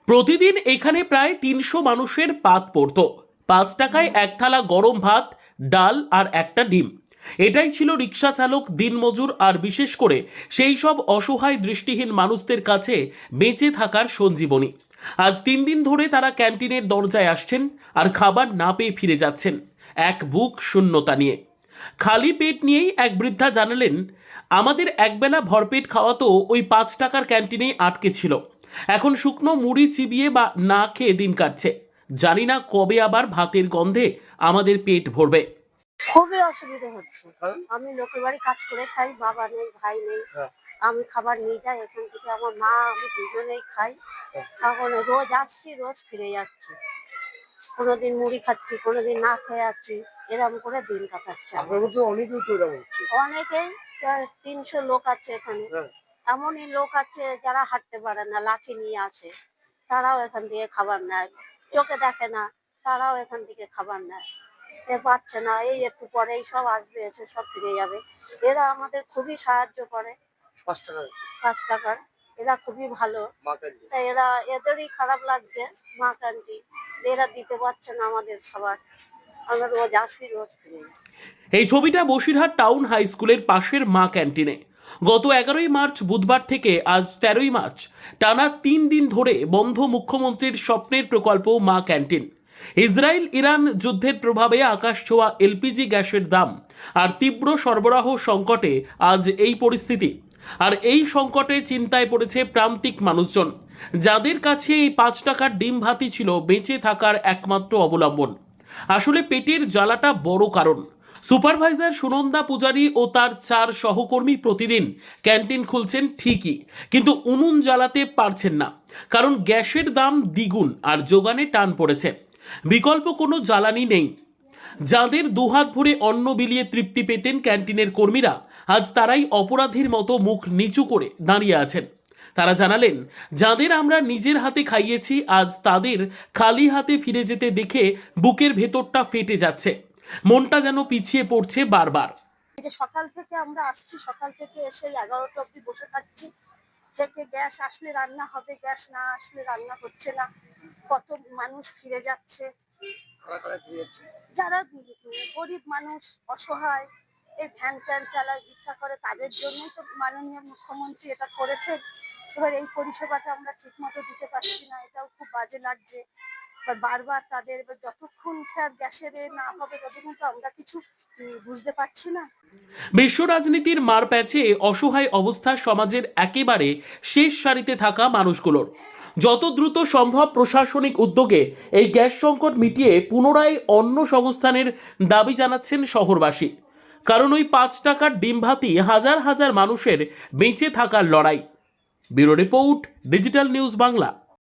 প্রতিদিন এখানে প্রায় ৩০০ মানুষের পাত পড়ত। ৫ টাকায় এক থালা গরম ভাত, ডাল আর একটা ডিম। এটাই ছিল রিক্সা চালক, দিনমজুর আর বিশেষ করে সেই সব অসহায় দৃষ্টিহীন মানুষদের কাছে বেঁচে থাকার সঞ্জীবনী। আজ ৩ দিন ধরে তারা ক্যান্টিনের দরজায় আসছেন আর খাবার না পেয়ে ফিরে যাচ্ছেন এক বুক শূন্যতা নিয়ে। খালি পেট নিয়েই এক বৃদ্ধা জানালেন, আমাদের একবেলা ভরপেট খাওয়া তো ওই ৫ টাকার ক্যান্টিনেই আটকে ছিল। এখন শুকনো মুড়ি চিবিয়ে বা না খেয়ে দিন কাটছে। জানি না কবে আবার ভাতের গন্ধে আমাদের পেট ভরবে। খুবই অসুবিধা হচ্ছে। আমি লোকের বাড়ি কাজ করে খাই, বাবা নেই, ভাই নেই। আমি খাবার নিয়ে যাই এখান থেকে, আমার মা আমি দুজনেই খাই। এখন রোজ আসছি, রোজ ফিরে যাচ্ছি। কোনোদিন মুড়ি খাচ্ছি, কোনোদিন না খেয়ে আছি, এরকম করে দিন কাটাচ্ছে। অনেকেই ৩০০ লোক আছে এখানে। এমনই লোক আছে যারা হাঁটতে পারে না, লাঠি নিয়ে আসে, তারাও এখান থেকে খাবার নেয়। চোখে দেখে না, তারাও এখান থেকে খাবার নেয়। এ পাচ্ছে না, এই একটু পরেই সব আসবে, এসে সব ফিরে যাবে। এরা আমাদের খুবই সাহায্য করে। ৫ টাকার এরা খুবই ভালো। তাই এদেরই খারাপ লাগছে, মা ক্যান্টিন এরা দিতে পারছে না আমাদের খাবার। আমরা রোজ আসি, রোজ ফিরে যাই। এই ছবিটা বসিরহাট টাউন হাই স্কুলের পাশের মা ক্যান্টিনে। গত ১১ই মার্চ বুধবার থেকে আজ ১৩ই মার্চ টানা ৩ দিন ধরে বন্ধ মুখ্যমন্ত্রীর স্বপ্নের প্রকল্প মা ক্যান্টিন। ইসরায়েল ইরান যুদ্ধের প্রভাবে আকাশ ছোঁয়া এলপিজি গ্যাসের দাম আর তীব্র সরবরাহ সংকটে আজ এই পরিস্থিতি। আর এই সংকটে চিন্তায় পড়েছে প্রান্তিক মানুষজন, যাদের কাছে এই ৫ টাকার ডিম ভাতই ছিল বেঁচে থাকার একমাত্র অবলম্বন। আসলে পেটের জ্বালাটা বড় কারণ। সুপারভাইজার সুনন্দা পূজারী ও তার ৪ সহকর্মী প্রতিদিন ক্যান্টিন খুলছেন ঠিকই, কিন্তু উনুন জ্বালাতে পারছেন না, কারণ গ্যাসের দাম দ্বিগুণ আর যোগানে টান পড়েছে। বিকল্প কোনো জ্বালানি নেই। যাদের দুহাত ভরে অন্ন বিলিয়ে তৃপ্তি পেতেন ক্যান্টিনের কর্মীরা, আজ তারাই অপরাধীর মতো মুখ নিচু করে দাঁড়িয়ে আছেন। তারা জানালেন, যাদের আমরা নিজের হাতে খাইয়েছি আজ তাদের খালি হাতে ফিরে যেতে দেখে বুকের ভেতরটা ফেটে যাচ্ছে, মনটা যেন পিছিয়ে পড়ছে বারবার। সকাল থেকে আমরা আসছি, সকাল থেকে এসে ১১টা অব্দি বসে থাকছি। থেকে গ্যাস আসলে রান্না হবে, গ্যাস না আসলে রান্না হচ্ছে না। কত মানুষ ফিরে যাচ্ছে, যারা গরিব মানুষ, অসহায়, এই ভ্যান ট্যান চালায়, ভিক্ষা করে, তাদের জন্যই তো মাননীয় মুখ্যমন্ত্রী এটা করেছেন। এবার এই পরিষেবাটা আমরা ঠিক মতো দিতে পারছি না, এটাও খুব বাজে লাগছে। বারবার তাদের যতক্ষণ স্যার গ্যাসের না হবে ততক্ষণ তো আমরা কিছু বুঝতে পারছি না। বিশ্ব রাজনীতির মার প্যাচে অসহায় অবস্থা সমাজের একেবারে শেষ সারিতে থাকা মানুষগুলোর। যত দ্রুত সম্ভব প্রশাসনিক উদ্যোগে এই গ্যাস সংকট মিটিয়ে পুনরায় অন্ন সংস্থানের দাবি জানাচ্ছেন শহরবাসী। কারণ ওই ৫ টাকার ডিম ভাতই হাজার হাজার মানুষের বেঁচে থাকার লড়াই। Bureau report, digital news Bangla.